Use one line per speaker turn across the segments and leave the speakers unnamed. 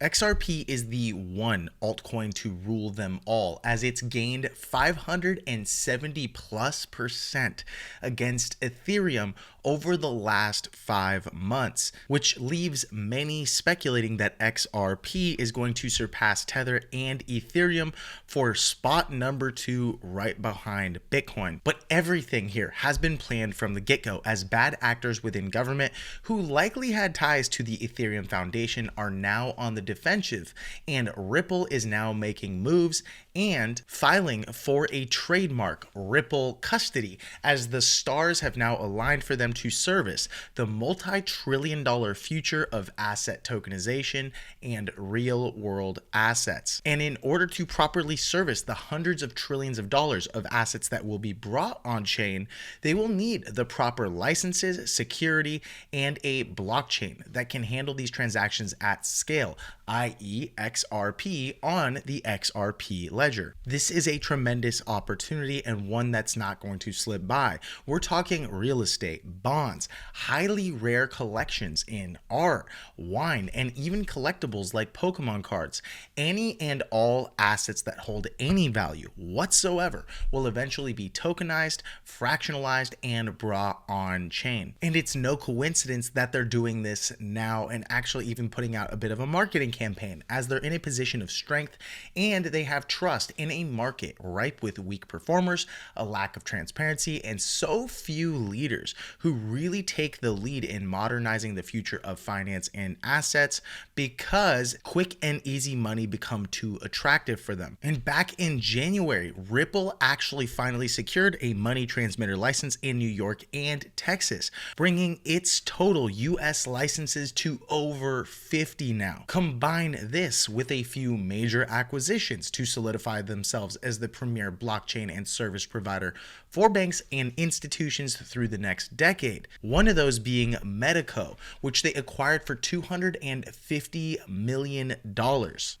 XRP is the one altcoin to rule them all, as it's gained 570+% against Ethereum over the last 5 months, which leaves many speculating that XRP is going to surpass Tether and Ethereum for spot number 2 right behind Bitcoin. But everything here has been planned from the get-go, as bad actors within government who likely had ties to the Ethereum Foundation are now on the defensive, and Ripple is now making moves and filing for a trademark, Ripple Custody, as the stars have now aligned for them to service the multi-trillion-dollar future of asset tokenization and real-world assets. And in order to properly service the hundreds of trillions of dollars of assets that will be brought on-chain, they will need the proper licenses, security, and a blockchain that can handle these transactions at scale, i.e. XRP on the XRP ledger. This is a tremendous opportunity and one that's not going to slip by. We're talking real estate, bonds, highly rare collections in art, wine, and even collectibles like Pokemon cards. Any and all assets that hold any value whatsoever will eventually be tokenized, fractionalized, and brought on chain. And it's no coincidence that they're doing this now and actually even putting out a bit of a marketing campaign, as they're in a position of strength and they have trust in a market ripe with weak performers, a lack of transparency, and so few leaders who really take the lead in modernizing the future of finance and assets, because quick and easy money become too attractive for them. And back in January, Ripple actually finally secured a money transmitter license in New York and Texas, bringing its total US licenses to over 50 now. Combine this with a few major acquisitions to solidify themselves as the premier blockchain and service provider for banks and institutions through the next decade. One of those being Medico, which they acquired for $250 million.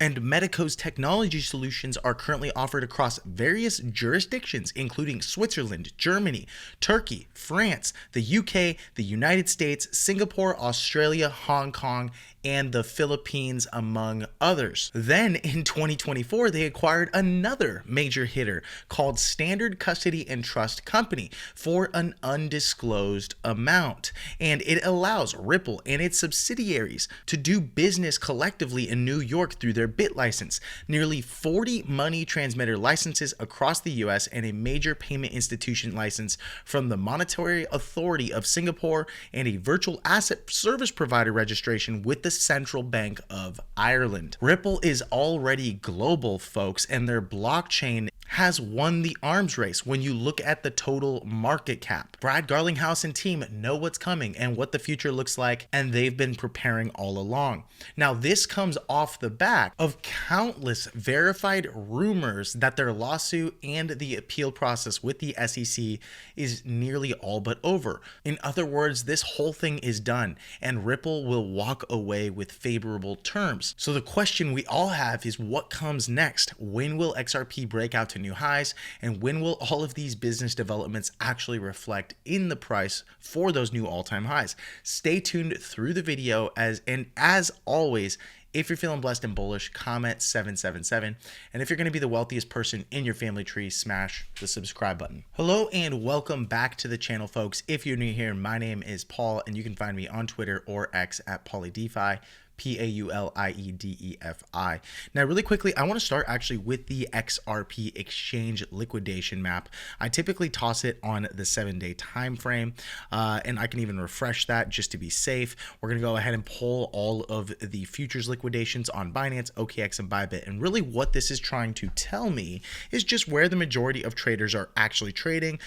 And Medico's technology solutions are currently offered across various jurisdictions, including Switzerland, Germany, Turkey, France, the UK, the United States, Singapore, Australia, Hong Kong, and the Philippines, among others. Then in 2024, they acquired another major hitter called Standard Custody and Trust Company for an undisclosed amount. And it allows Ripple and its subsidiaries to do business collectively in New York through their BIT license, nearly 40 money transmitter licenses across the US, and a major payment institution license from the Monetary Authority of Singapore, and a virtual asset service provider registration with the Central Bank of Ireland. Ripple is already global, folks, and their blockchain has won the arms race when you look at the total market cap. Brad Garlinghouse and team know what's coming and what the future looks like, and they've been preparing all along. Now, this comes off the back of countless verified rumors that their lawsuit and the appeal process with the SEC is nearly all but over. In other words, this whole thing is done, and Ripple will walk away with favorable terms. So the question we all have is, what comes next? When will XRP break out to new highs, and when will all of these business developments actually reflect in the price for those new all-time highs? Stay tuned through the video, as always, if you're feeling blessed and bullish, comment 777. And if you're going to be the wealthiest person in your family tree, smash the subscribe button. Hello and welcome back to the channel, folks. If you're new here, my name is Paul, and you can find me on Twitter or X at PauliDeFi. PAULIEDEFI. Now, really quickly, I want to start actually with the XRP exchange liquidation map. I typically toss it on the 7-day time frame, and I can even refresh that just to be safe. We're going to go ahead and pull all of the futures liquidations on Binance, OKX, and Bybit. And really what this is trying to tell me is just where the majority of traders are actually trading,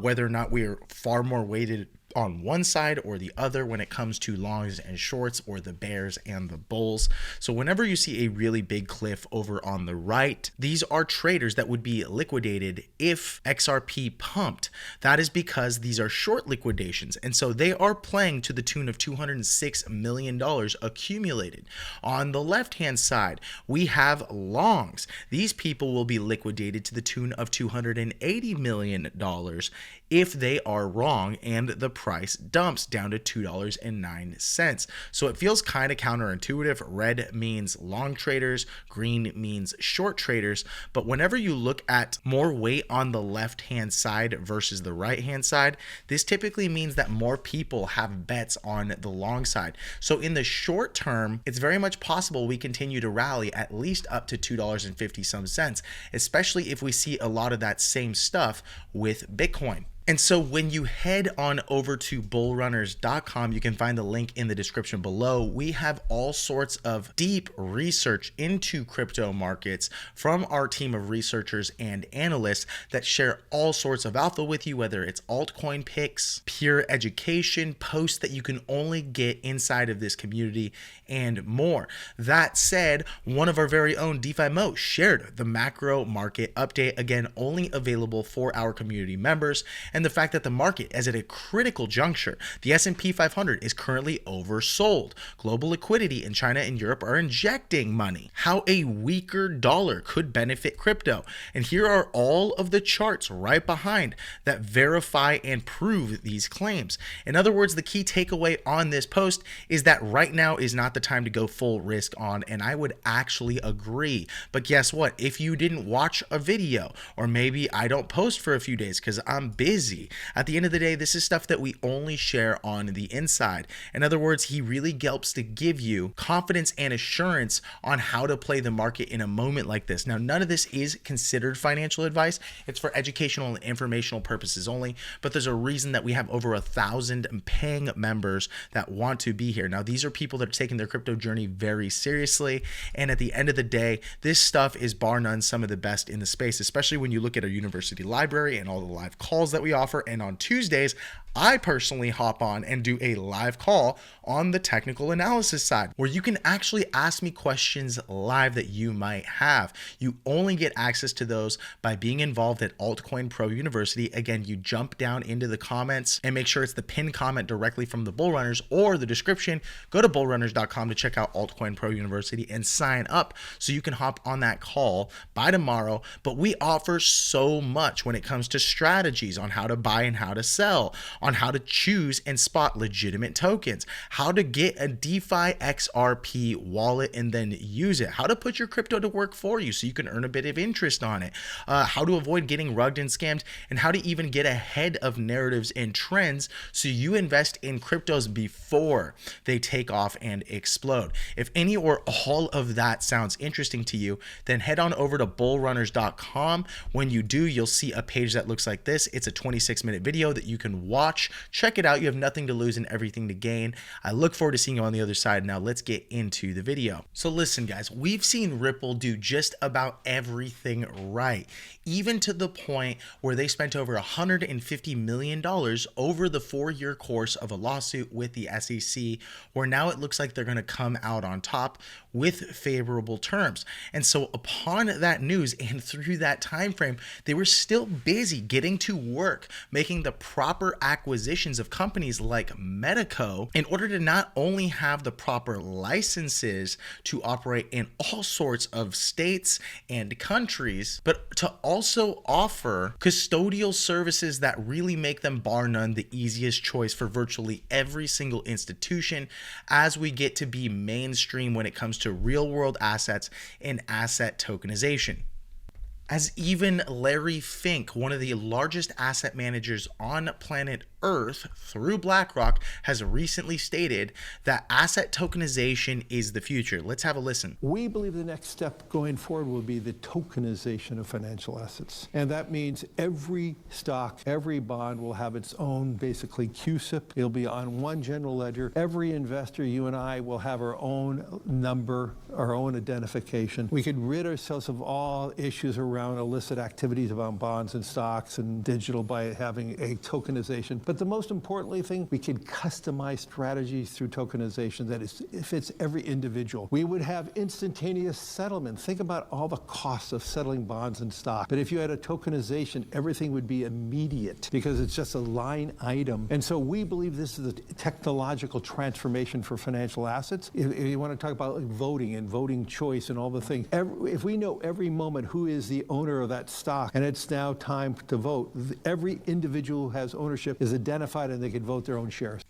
whether or not we are far more weighted on one side or the other when it comes to longs and shorts, or the bears and the bulls. So whenever you see a really big cliff over on the right, these are traders that would be liquidated if XRP pumped. That is because these are short liquidations, and so they are playing to the tune of $206 million accumulated. On the left hand side, we have longs. These people will be liquidated to the tune of $280 million if they are wrong and the price dumps down to $2.09. So it feels kind of counterintuitive. Red means long traders, green means short traders. But whenever you look at more weight on the left-hand side versus the right-hand side, this typically means that more people have bets on the long side. So in the short term, it's very much possible we continue to rally at least up to $2.50 some cents, especially if we see a lot of that same stuff with Bitcoin. And so when you head on over to bullrunners.com, you can find the link in the description below. We have all sorts of deep research into crypto markets from our team of researchers and analysts that share all sorts of alpha with you, whether it's altcoin picks, pure education, posts that you can only get inside of this community, and more. That said, one of our very own DeFi Mo shared the macro market update, again, only available for our community members. And the fact that the market is at a critical juncture. The S&P 500 is currently oversold. Global liquidity in China and Europe are injecting money. How a weaker dollar could benefit crypto. And here are all of the charts right behind that verify and prove these claims. In other words, the key takeaway on this post is that right now is not the time to go full risk on, and I would actually agree. But guess what? If you didn't watch a video, or maybe I don't post for a few days because I'm busy, at the end of the day, this is stuff that we only share on the inside. In other words, he really helps to give you confidence and assurance on how to play the market in a moment like this. Now, none of this is considered financial advice. It's for educational and informational purposes only, but there's a reason that we have over 1,000 paying members that want to be here. Now, these are people that are taking their crypto journey very seriously, and at the end of the day, this stuff is bar none some of the best in the space, especially when you look at our university library and all the live calls that we offer. And on Tuesdays, I personally hop on and do a live call on the technical analysis side where you can actually ask me questions live that you might have. You only get access to those by being involved at Altcoin Pro University. Again, you jump down into the comments and make sure it's the pinned comment directly from the Bull Runners or the description. Go to bullrunners.com to check out Altcoin Pro University and sign up so you can hop on that call by tomorrow. But we offer so much when it comes to strategies on how to buy and how to sell, on how to choose and spot legitimate tokens, how to get a DeFi XRP wallet and then use it, how to put your crypto to work for you so you can earn a bit of interest on it, how to avoid getting rugged and scammed, and how to even get ahead of narratives and trends so you invest in cryptos before they take off and explode. If any or all of that sounds interesting to you, then head on over to bullrunners.com. When you do, you'll see a page that looks like this. It's a 26-minute video that you can watch. Check it out. You have nothing to lose and everything to gain. I look forward to seeing you on the other side. Now let's get into the video. So listen, guys, we've seen Ripple do just about everything right, even to the point where they spent over $150 million over the 4-year course of a lawsuit with the SEC, where now it looks like they're going to come out on top with favorable terms. And so upon that news and through that time frame, they were still busy getting to work, making the proper acquisitions of companies like Medico in order to not only have the proper licenses to operate in all sorts of states and countries, but to also offer custodial services that really make them bar none the easiest choice for virtually every single institution as we get to be mainstream when it comes to real world assets and asset tokenization. As even Larry Fink, one of the largest asset managers on planet Earth through BlackRock, has recently stated that asset tokenization is the future. Let's have a listen.
We believe the next step going forward will be the tokenization of financial assets. And that means every stock, every bond will have its own, basically, CUSIP. It'll be on one general ledger. Every investor, you and I, will have our own number, our own identification. We could rid ourselves of all issues around illicit activities about bonds and stocks and digital by having a tokenization. But the most importantly thing, we could customize strategies through tokenization that fits every individual. We would have instantaneous settlement. Think about all the costs of settling bonds and stock. But if you had a tokenization, everything would be immediate because it's just a line item. And so we believe this is a technological transformation for financial assets. If you want to talk about voting and voting choice and all the things, if we know every moment who is the owner of that stock, and it's now time to vote. Every individual who has ownership is identified and they can vote their own shares.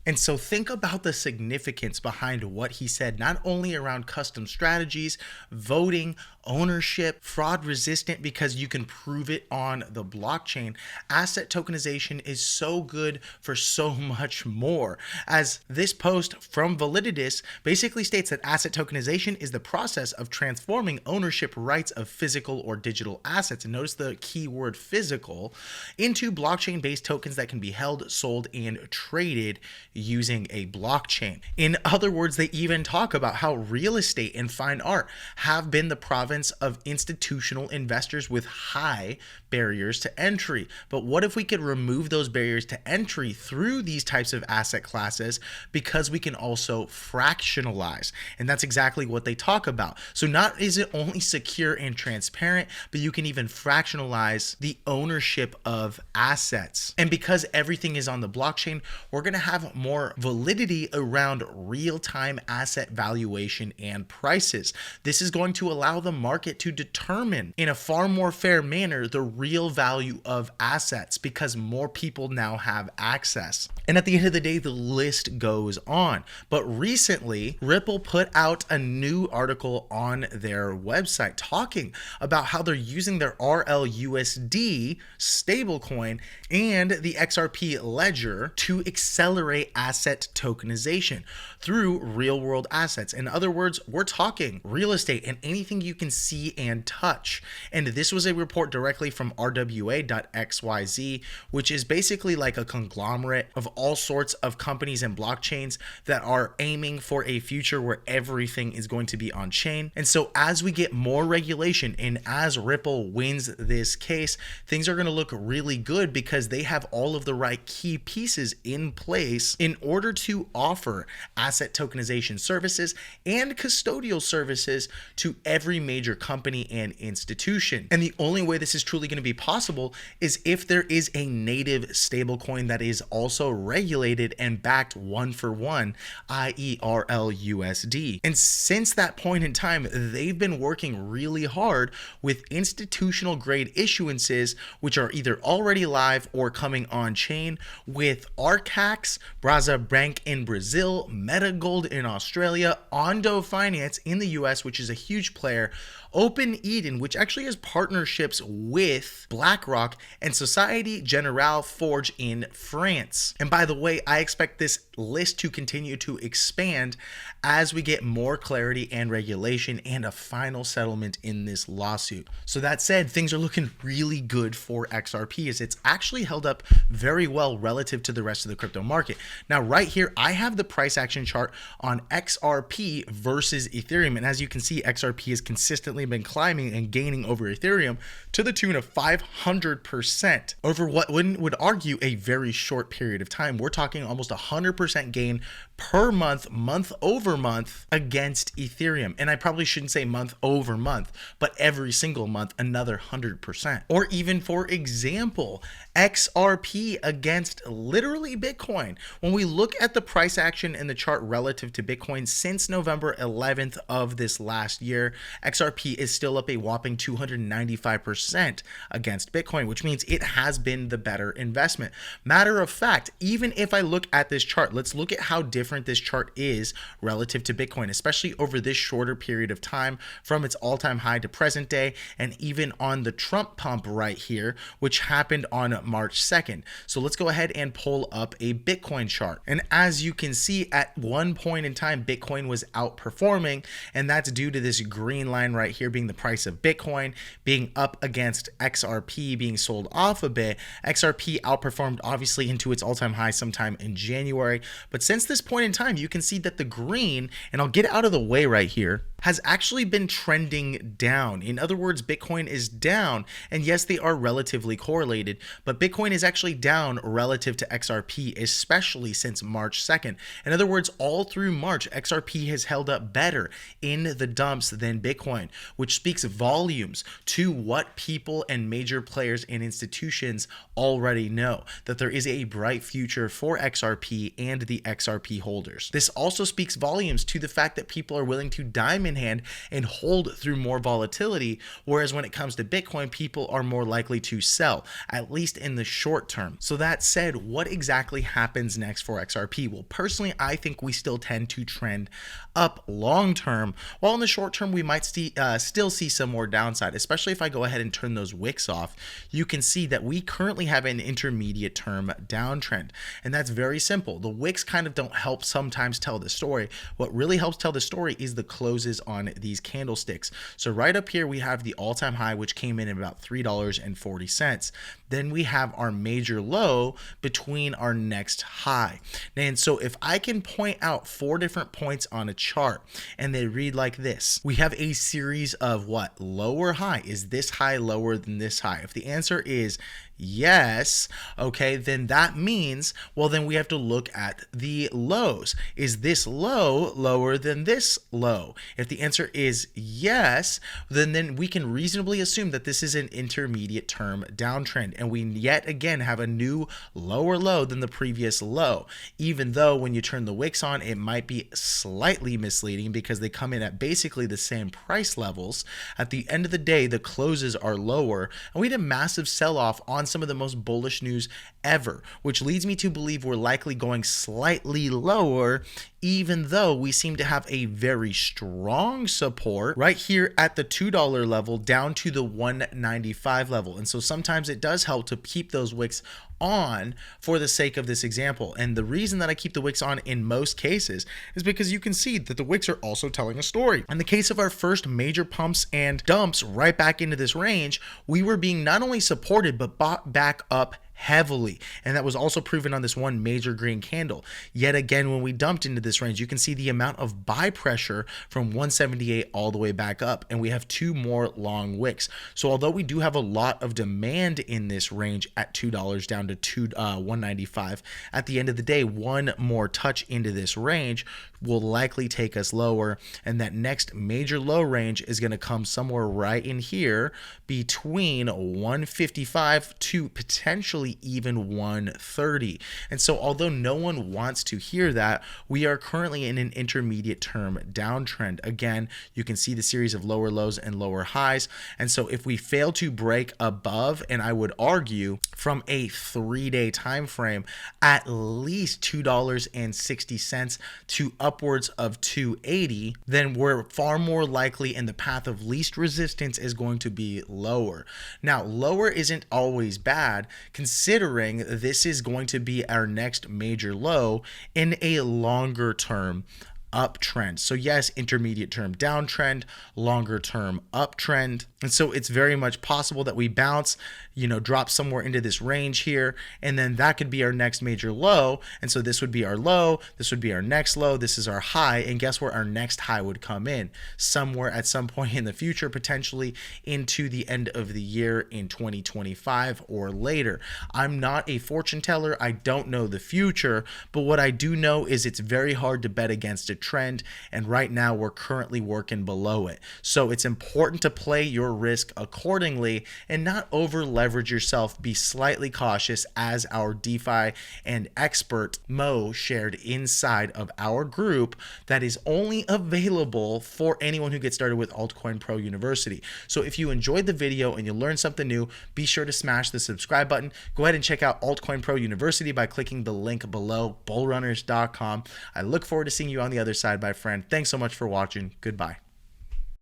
And so think about the significance behind what he said, not only around custom strategies, voting, ownership, fraud resistant, because you can prove it on the blockchain. Asset tokenization is so good for so much more. As this post from Valididus basically states that asset tokenization is the process of transforming ownership rights of physical or digital assets, and notice the keyword physical, into blockchain-based tokens that can be held, sold, and traded using a blockchain. In other words, they even talk about how real estate and fine art have been the province of institutional investors with high barriers to entry. But what if we could remove those barriers to entry through these types of asset classes, because we can also fractionalize? And that's exactly what they talk about. So not is it only secure and transparent, but you can even fractionalize the ownership of assets. And because everything is on the blockchain, we're going to have more validity around real-time asset valuation and prices. This is going to allow the market to determine in a far more fair manner the real value of assets, because more people now have access. And at the end of the day, the list goes on. But recently, Ripple put out a new article on their website talking about how they're using their RLUSD stablecoin and the XRP ledger to accelerate asset tokenization through real-world assets. In other words, we're talking real estate and anything you can see and touch. And this was a report directly from RWA.xyz, which is basically like a conglomerate of all sorts of companies and blockchains that are aiming for a future where everything is going to be on chain. And so as we get more regulation and as Ripple wins this case, things are going to look really good, because they have all of the right key pieces in place in order to offer asset tokenization services and custodial services to every major company and institution. And the only way this is truly going to be possible is if there is a native stablecoin that is also regulated and backed one for one, i.e. RLUSD. And since that point in time, they've been working really hard with institutional grade issuances, which are either already live or coming on chain, with Arcax, Brasa Bank in Brazil, Metagold in Australia, Ondo Finance in the US, which is a huge player, Open Eden, which actually has partnerships with BlackRock, and Société Générale Forge in France. And by the way, I expect this list to continue to expand as we get more clarity and regulation and a final settlement in this lawsuit. So that said, things are looking really good for XRP, as it's actually held up very well relative to the rest of the crypto market. Now, right here, I have the price action chart on XRP versus Ethereum. And as you can see, XRP has consistently been climbing and gaining over Ethereum to the tune of 500% over what one would argue a very short period of time. We're talking almost 100% gain per month, month over month against Ethereum. And I probably shouldn't say month over month, but every single month, another 100%. Or even, for example, XRP against literally Bitcoin. When we look at the price action in the chart relative to Bitcoin since November 11th of this last year, XRP is still up a whopping 295% against Bitcoin, which means it has been the better investment. Matter of fact, even if I look at this chart, let's look at how different this chart is relative to Bitcoin, especially over this shorter period of time from its all-time high to present day, and even on the Trump pump right here, which happened on March 2nd. So let's go ahead and pull up a Bitcoin chart. And as you can see, at one point in time, Bitcoin was outperforming, and that's due to this green line right here being the price of Bitcoin being up against XRP being sold off a bit. XRP outperformed obviously into its all-time high sometime in January, but since this point in time, you can see that the green, and I'll get out of the way right here, has actually been trending down. In other words, Bitcoin is down, and yes, they are relatively correlated, but Bitcoin is actually down relative to XRP, especially since March 2nd. In other words, all through March, XRP has held up better in the dumps than Bitcoin, which speaks volumes to what people and major players and institutions already know, that there is a bright future for XRP and the XRP holders. This also speaks volumes to the fact that people are willing to diamond in hand and hold through more volatility. Whereas when it comes to Bitcoin, people are more likely to sell, at least in the short term. So that said, what exactly happens next for XRP? Well, personally, I think we still tend to trend up long term, while in the short term, we might still see some more downside, especially if I go ahead and turn those wicks off. You can see that we currently have an intermediate term downtrend, and that's very simple. The wicks kind of don't help sometimes tell the story. What really helps tell the story is the closes on these candlesticks. So right up here, we have the all-time high, which came in at about $3.40. Then we have our major low between our next high. And so if I can point out 4 different points on a chart and they read like this, we have a series of what? Lower high. Is this high lower than this high? If the answer is yes, okay, then that means, well, then we have to look at the lows. Is this low lower than this low? If the answer is yes, then we can reasonably assume that this is an intermediate term downtrend, and we yet again have a new lower low than the previous low, even though when you turn the wicks on, it might be slightly misleading because they come in at basically the same price levels. At the end of the day, the closes are lower, and we had a massive sell-off on some of the most bullish news ever, which leads me to believe we're likely going slightly lower, even though we seem to have a very strong support right here at the $2 level down to the 195 level. And so sometimes it does help to keep those wicks on for the sake of this example. And the reason that I keep the wicks on in most cases is because you can see that the wicks are also telling a story. In the case of our first major pumps and dumps right back into this range, we were being not only supported but bought back up heavily, and that was also proven on this one major green candle. Yet again, when we dumped into this range, you can see the amount of buy pressure from 178 all the way back up, and we have 2 more long wicks. So although we do have a lot of demand in this range at $2 down to 195, at the end of the day, one more touch into this range will likely take us lower, and that next major low range is going to come somewhere right in here between 155 to potentially even 130. And so although no one wants to hear that, we are currently in an intermediate term downtrend. Again, you can see the series of lower lows and lower highs. And so if we fail to break above, and I would argue from a 3-day time frame, at least $2.60 to upwards of 280, then we're far more likely in the path of least resistance is going to be lower. Now, lower isn't always bad, considering this is going to be our next major low in a longer term uptrend. So yes, intermediate term downtrend, longer term uptrend. And so it's very much possible that we bounce, drop somewhere into this range here, and then that could be our next major low. And so this would be our low, this would be our next low, this is our high, and guess where our next high would come in? Somewhere at some point in the future, potentially into the end of the year in 2025 or later. I'm not a fortune teller, I don't know the future, but what I do know is it's very hard to bet against a trend, and right now we're currently working below it. So it's important to play your risk accordingly and not over leverage yourself. Be slightly cautious, as our DeFi and expert Mo shared inside of our group that is only available for anyone who gets started with Altcoin Pro University. So if you enjoyed the video and you learned something new, be sure to smash the subscribe button. Go ahead and check out Altcoin Pro University by clicking the link below, bullrunners.com. I look forward to seeing you on the other side, my friend. Thanks so much for watching. Goodbye.